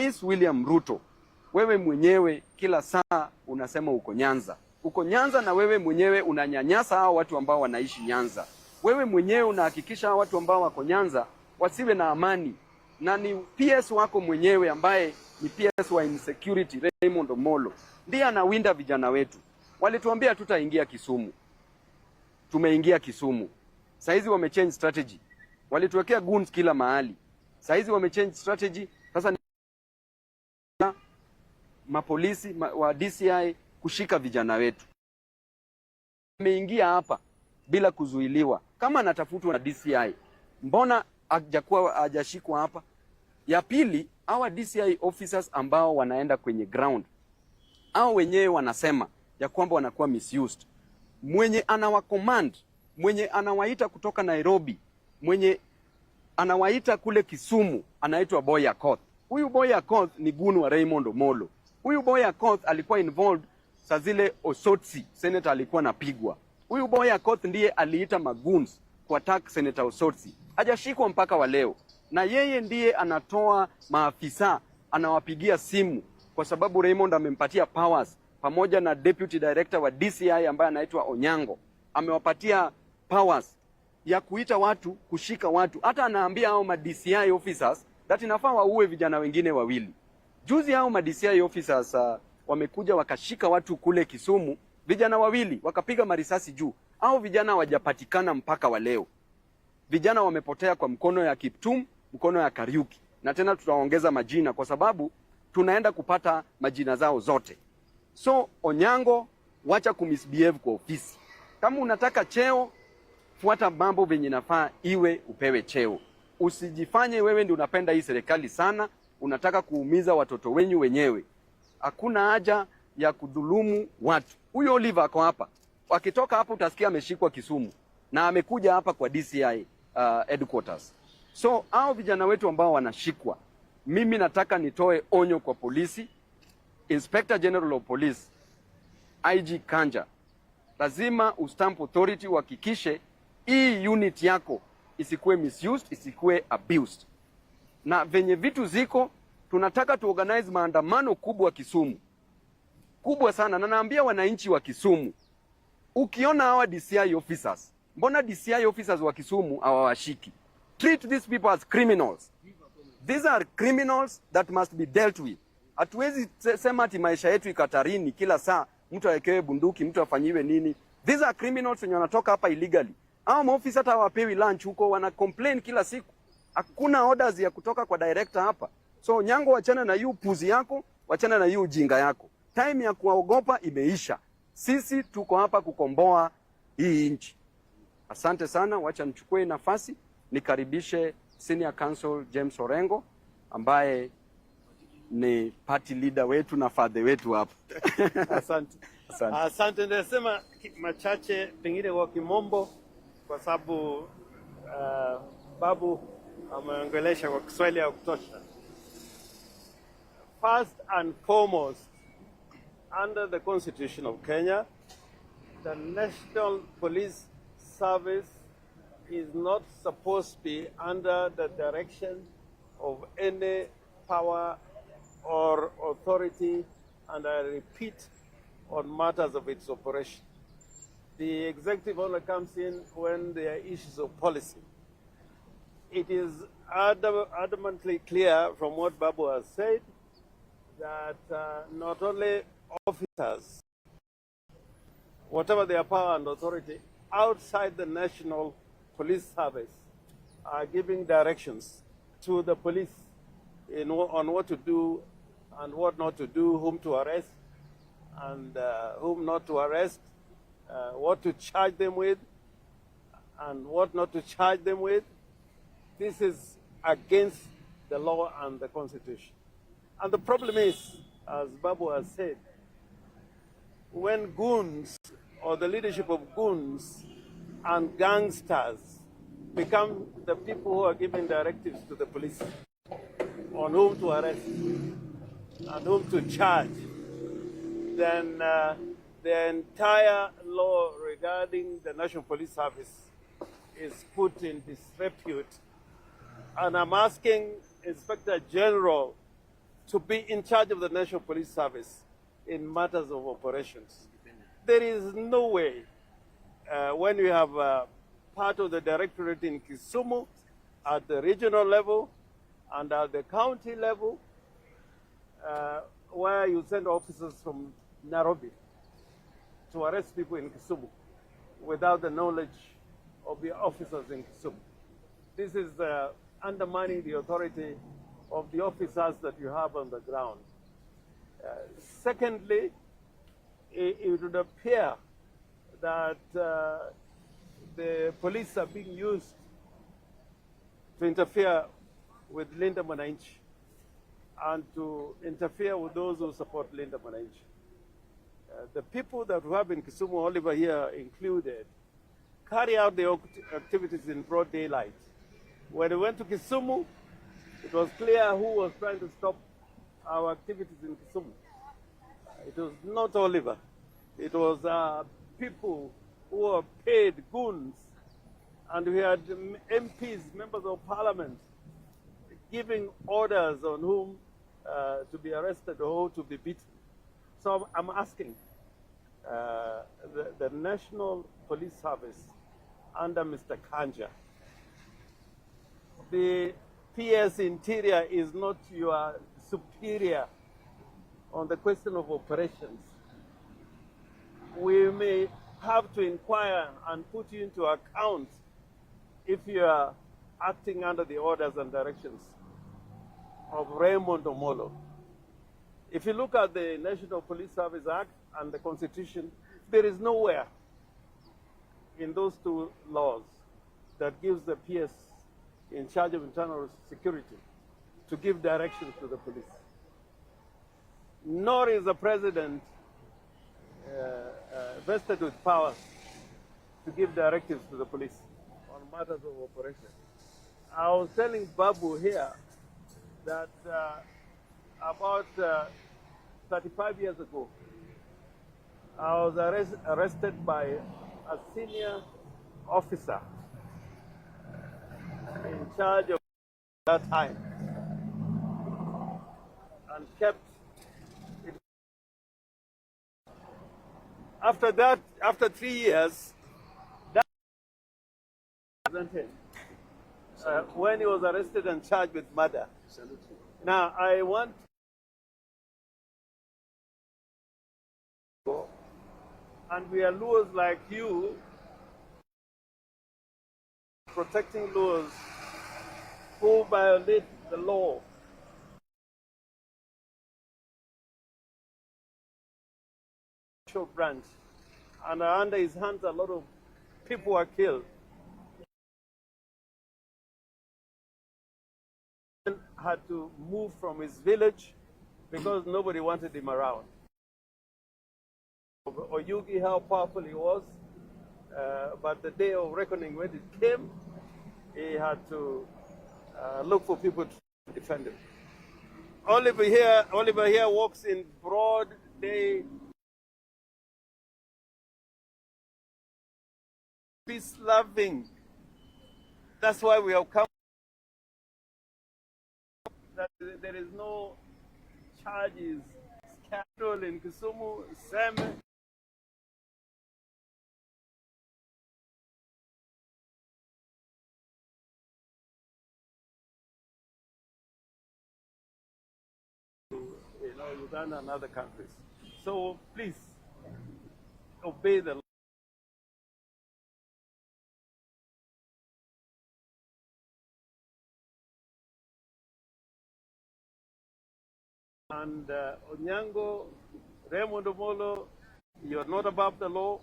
Rais William Ruto, wewe mwenyewe kila saa unasema uko Nyanza. Uko Nyanza na wewe mwenyewe unanyanyasa hao watu ambao wanaishi Nyanza. Wewe mwenyewe unahakikisha hao watu ambao wako Nyanza wasiwe na amani. Na ni PS wako mwenyewe ambaye ni PS wa insecurity, Raymond Omolo, ndiye anawinda vijana wetu. Walituambia tutaingia Kisumu. Tumeingia Kisumu. Saizi wamechange strategy. Walituwekea goons kila mahali. Saizi wamechange strategy. Sasa ni mapolisi wa DCI kushika vijana wetu. Ameingia hapa bila kuzuiliwa. Kama anatafutwa na DCI, mbona hajashikwa hapa? Ya pili, hawa DCI officers ambao wanaenda kwenye ground, hao wenyewe wanasema ya kwamba wanakuwa misused. Mwenye anawacommand, mwenye anawaita kutoka Nairobi, mwenye anawaita kule Kisumu, anaitwa Boy Akoth. Huyu Boy Akoth ni goon wa Raymond Omolo. Huyu Boy Akoth alikuwa involved saa zile Osotsi, senator alikuwa napigwa. Huyu Boy Akoth ndiye aliita magoons kwa attack Senator Osotsi. Hajashikwa mpaka wa leo. Na yeye ndiye anatoa maafisa, anawapigia simu kwa sababu Raymond amempatia powers, pamoja na deputy director wa DCI ambaye anaitwa Onyango. Amewapatia powers ya kuita watu, kushika watu. Hata anaambia hao ma DCI officers that inafaa waue vijana wengine wawili. Juzi hao ma DCI officers wamekuja wakashika watu kule Kisumu, vijana wawili, wakapiga marisasi juu. Hao vijana hawajapatikana mpaka wa leo. Vijana wamepotea kwa mkono ya Kiptum, mkono ya Kariuki. Na tena tutaongeza majina kwa sababu tunaenda kupata majina zao zote. So Onyango, wacha kumisbehave kwa ofisi. Kama unataka cheo, fuata mambo venye nafaa iwe upewe cheo. Usijifanye wewe ndio unapenda hii serikali sana, unataka kuumiza watoto wenyu wenyewe. Hakuna haja ya kudhulumu watu. Huyo Oliver ako hapa. Wakitoka hapo utasikia ameshikwa Kisumu na amekuja hapa kwa DCI headquarters. So hao vijana wetu ambao wanashikwa, mimi nataka nitoe onyo kwa polisi, Inspector General of Police, IG Kanja. Lazima ustamp authority uhakikishe hii unit yako isikuwe misused, isikuwe abused. Na venye vitu ziko, tunataka tuorganize maandamano kubwa Kisumu. Kubwa sana, na naambia wananchi wa Kisumu, ukiona hawa DCI officers, mbona DCI officers wa Kisumu hawawashiki? Treat these people as criminals. These are criminals that must be dealt with. Hatuwezi sema ati maisha yetu ikatarini kila saa mtu awekewe bunduki, mtu afanyiwe nini. These are criminals wenye wanatoka hapa illegally. Hao maofisa hata hawapewi lunch huko, wana complain kila siku. Hakuna orders ya kutoka kwa director hapa. So Nyango, wachana na yu puzi yako, wachana na yu ujinga yako. Time ya kuwaogopa imeisha. Sisi tuko hapa kukomboa hii nchi. Asante sana, wacha nichukue nafasi nikaribishe Senior Counsel James Orengo ambaye ni party leader wetu na father wetu hapa. Asante. Asante, nasema machache pengine kwa kimombo kwa sababu Babu ameongelesha kwa Kiswahili ya kutosha. First and foremost, under the Constitution of Kenya, the National Police Service is not supposed to be under the direction of any power or authority, and I repeat, on matters of its operation. The executive only comes in when there are issues of policy. It is adamantly clear from what Babu has said that not only officers, whatever their power and authority, outside the National Police Service are giving directions to the police on what to do and what not to do, whom to arrest and whom not to arrest, what to charge them with and what not to charge them with. This is against the law and the Constitution. And the problem is, as Babu has said, when goons or the leadership of goons and gangsters become the people who are giving directives to the police on whom to arrest and whom to charge, then the entire law regarding the National Police Service is put in disrepute. And I'm asking Inspector General to be in charge of the National Police Service in matters of operations. There is no way when you have part of the directorate in Kisumu at the regional level and at the county level, where you send officers from Nairobi to arrest people in Kisumu without the knowledge of the officers in Kisumu. This is undermining the authority of the officers that you have on the ground. Secondly, it would appear that the police are being used to interfere with Linda Mwananchi and to interfere with those who support Linda Mwananchi. The people that we have in Kisumu, Oliver here included, carry out the activities in broad daylight. When we went to Kisumu, it was clear who was trying to stop our activities in Kisumu. It was not Oliver. It was people who were paid goons. And we had MPs, members of parliament, giving orders on whom to be arrested or to be beaten. So I'm asking the National Police Service under Mr. Kanja, the PS Interior is not your superior on the question of operations. We may have to inquire and put you into account if you are acting under the orders and directions of Raymond Omolo. If you look at the National Police Service Act and the Constitution, there is nowhere in those two laws that gives the PS in charge of internal security to give directions to the police. Nor is the president vested with powers to give directives to the police on matters of operation. I was telling Babu here that about 35 years ago, I was arrested by a senior officer in charge of that time and kept it. After that, after 3 years, that when he was arrested and charged with murder. Now, I want and we are lawyers like you protecting laws who violate the law. Branch, and under his hands a lot of people were killed. He had to move from his village because nobody wanted him around. Oyugi, how powerful he was, but the day of reckoning when it came, he had to look for people to defend him. Oliver here walks in broad day, peace-loving. That's why we have come. That there is no charges, scandal in Kisumu, Seme. Uganda and other countries. So please obey the law. And Onyango, Raymond Omolo, you're not above the law.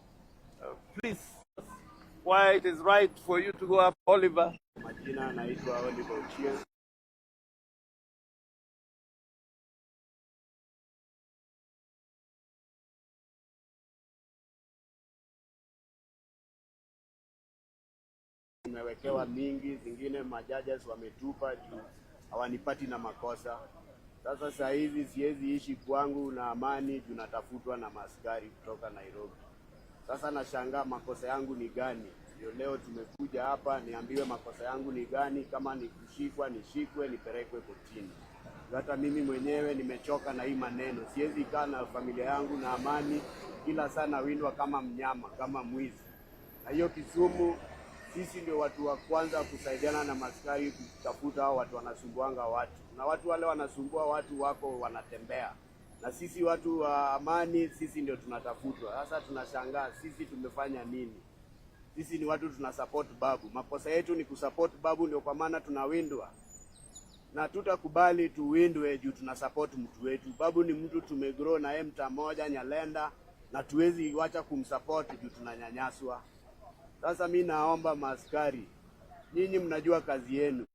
Please, why it is right for you to go up, Oliver. Majina naitwa Oliver Uchia. Nimewekewa mingi, zingine majajas wametupa juu hawanipati na makosa. Sasa saa hizi siwezi ishi kwangu na amani, tunatafutwa na maaskari kutoka Nairobi. Sasa nashangaa makosa yangu ni gani? Ndio leo tumekuja hapa niambiwe makosa yangu ni gani, kama ni kushikwa nishikwe, nipelekwe kotini. Hata mimi mwenyewe nimechoka na hii maneno. Siwezi kaa na familia yangu na amani, kila saa nawindwa kama mnyama, kama mwizi. Na hiyo Kisumu, sisi ndio watu wa kwanza kusaidiana na maskari kutafuta hao watu wanasumbuanga watu. Na watu wale wanasumbua watu wako wanatembea. Na sisi watu wa amani, sisi ndio tunatafutwa. Sasa tunashangaa, sisi tumefanya nini? Sisi ni watu tunasupport Babu. Makosa yetu ni kusupport Babu, ndio kwa maana tunawindwa. Na tutakubali tuwindwe juu tunasupport mtu wetu. Babu ni mtu tumegrow na yeye mta moja Nyalenda, na tuwezi wacha kumsupport juu tunanyanyaswa. Sasa mimi naomba maaskari, nyinyi mnajua kazi yenu.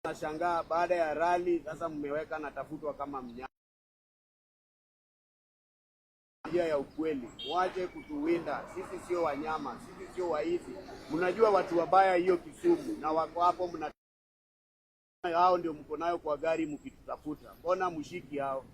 Nashangaa baada ya rally sasa mmeweka natafutwa kama mnyama. Njia ya ukweli, mwache kutuwinda. Sisi sio wanyama, sisi sio waizi. Mnajua watu wabaya hiyo Kisumu, na wako hapo hao ndio mko nayo kwa gari mkitutafuta. Mbona mshiki hao?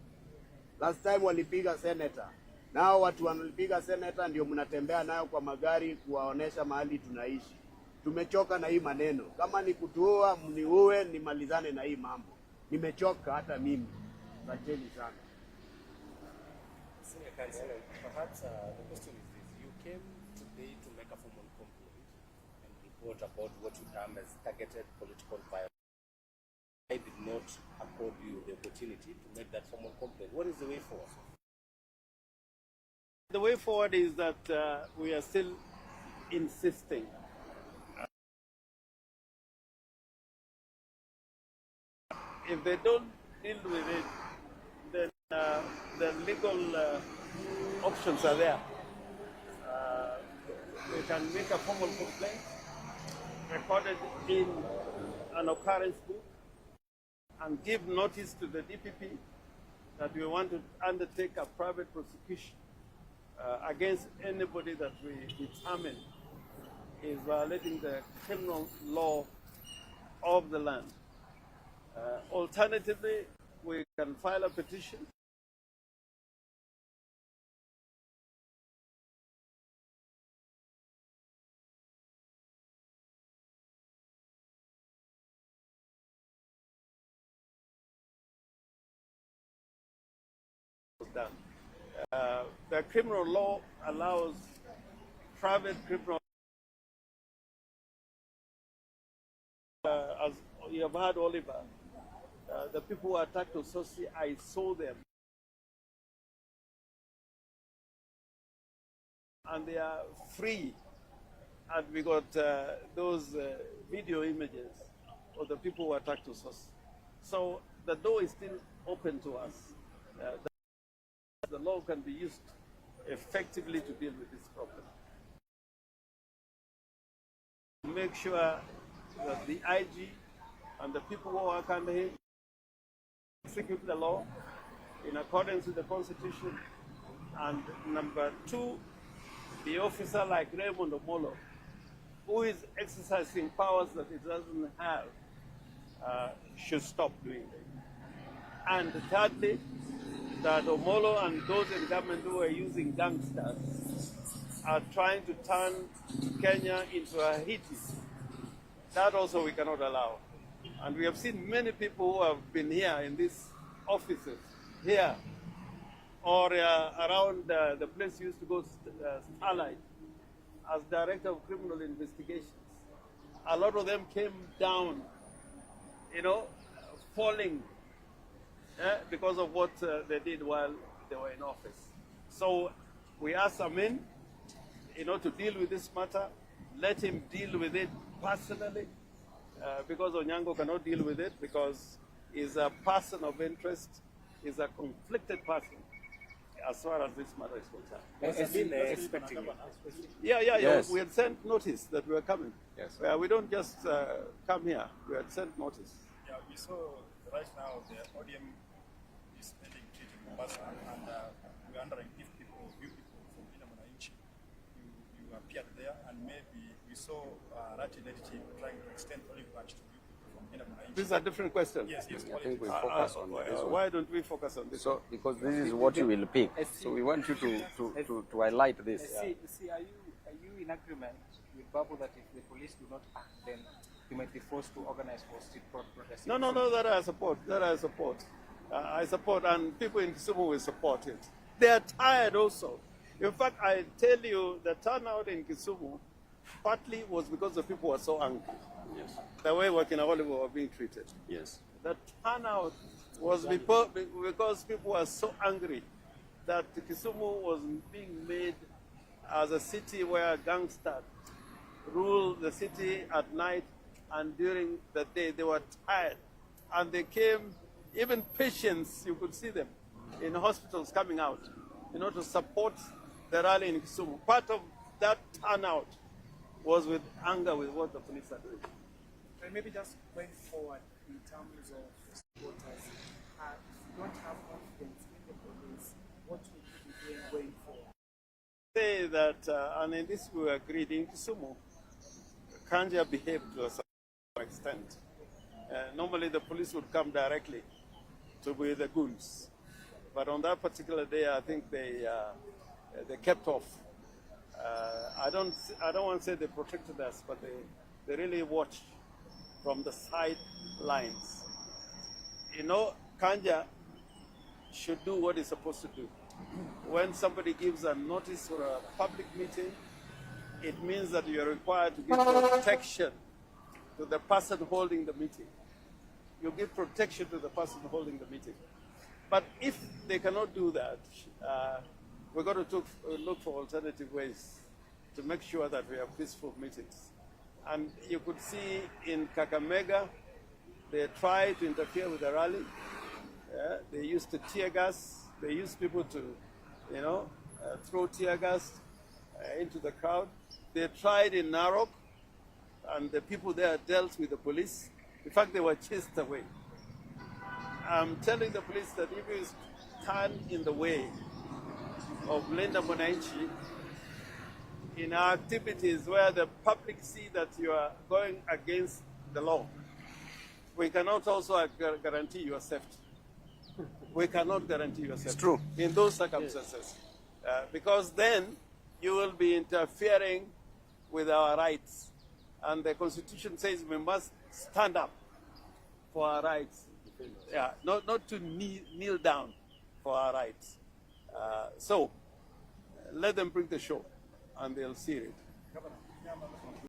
Last time walipiga senator. Nao watu wanapiga senator ndio mnatembea nayo kwa magari kuwaonesha mahali tunaishi. Tumechoka na hii maneno. Kama ni kutuua, mniue, nimalizane na hii mambo. Nimechoka hata mimi. Asanteni sana. Senior Councillor, perhaps the question is this. You came today to make a formal complaint and report about what you term as targeted political violence. I did not accord you the opportunity to make that formal complaint. What is the way forward? The way forward is that we are still insisting. If they don't deal with it, then the legal options are there. We can make a formal complaint, recorded in an occurrence book, and give notice to the DPP that we want to undertake a private prosecution against anybody that we determine is violating the criminal law of the land. Alternatively, we can file a petition done. The criminal law allows private criminal, as you have heard, Oliver, the people who attacked Ososi, I saw them. And they are free. And we got those video images of the people who attacked Ososi. So the door is still open to us. The law can be used effectively to deal with this problem. Make sure that the IG and the people who work under him execute the law in accordance with the Constitution. And number two, the officer like Raymond Omolo, who is exercising powers that he doesn't have, should stop doing it. And thirdly, that Omolo and those in government who are using gangsters are trying to turn Kenya into a Haiti. That also we cannot allow. And we have seen many people who have been here in these offices, here, or around the place you used to go, Starlight, as Director of Criminal Investigations. A lot of them came down, falling because of what they did while they were in office. So we asked Amin, to deal with this matter. Let him deal with it personally, because Onyango cannot deal with it because he's a person of interest, he's a conflicted person as far as this matter is concerned. Has been expecting it. Yeah. Yes. We had sent notice that we were coming. Yes. We don't just come here. We had sent notice. Yeah, we saw right now the ODM is pending treating Mombasa, and we're wondering if you people from Mwananchi, you appeared there, and maybe we saw Rati Lediti trying to extend olive branch to you people from Mwananchi. These are different questions. Yes, yes. I think we focus on this one. Why don't we focus on this? So, because this is what you will pick. So we want you to highlight this. See, are you in agreement with Babu that if the police do not act, then you might be forced to organize for street protests? No, that I support. I support, and people in Kisumu will support it. They are tired also. In fact, I tell you, the turnout in Kisumu partly was because the people were so angry. Yes. The way Wakinawali were being treated. Yes. The turnout was because people were so angry that Kisumu was being made as a city where gangsters rule the city at night, and during the day they were tired. And they came, even patients, you could see them in hospitals coming out, to support the rally in Kisumu. Part of that turnout was with anger with what the police are doing. And maybe just going forward in terms of supporters, if you don't have confidence in the police, what would you be doing going forward? Say that, and in this we agreed, in Kisumu, Kanja behaved to a certain extent. Normally the police would come directly to be the goons. But on that particular day, I think they kept off. I don't want to say they protected us, but they really watched from the sidelines. Kanja should do what he's supposed to do. When somebody gives a notice for a public meeting, it means that you are required to give protection to the person holding the meeting. You give protection to the person holding the meeting. But if they cannot do that, we've got to look for alternative ways to make sure that we have peaceful meetings. And you could see in Kakamega, they tried to interfere with the rally. They used tear gas. They used people to, throw tear gas into the crowd. They tried in Narok, and the people there dealt with the police. In fact, they were chased away. I'm telling the police that if you stand in the way of Linda Mwananchi in our activities where the public see that you are going against the law, we cannot also guarantee your safety. We cannot guarantee your safety. It's true. In those circumstances. Because then you will be interfering with our rights. And the Constitution says we must stand up for our rights. Yeah, not to kneel down for our rights. So let them bring the show, and they'll see it.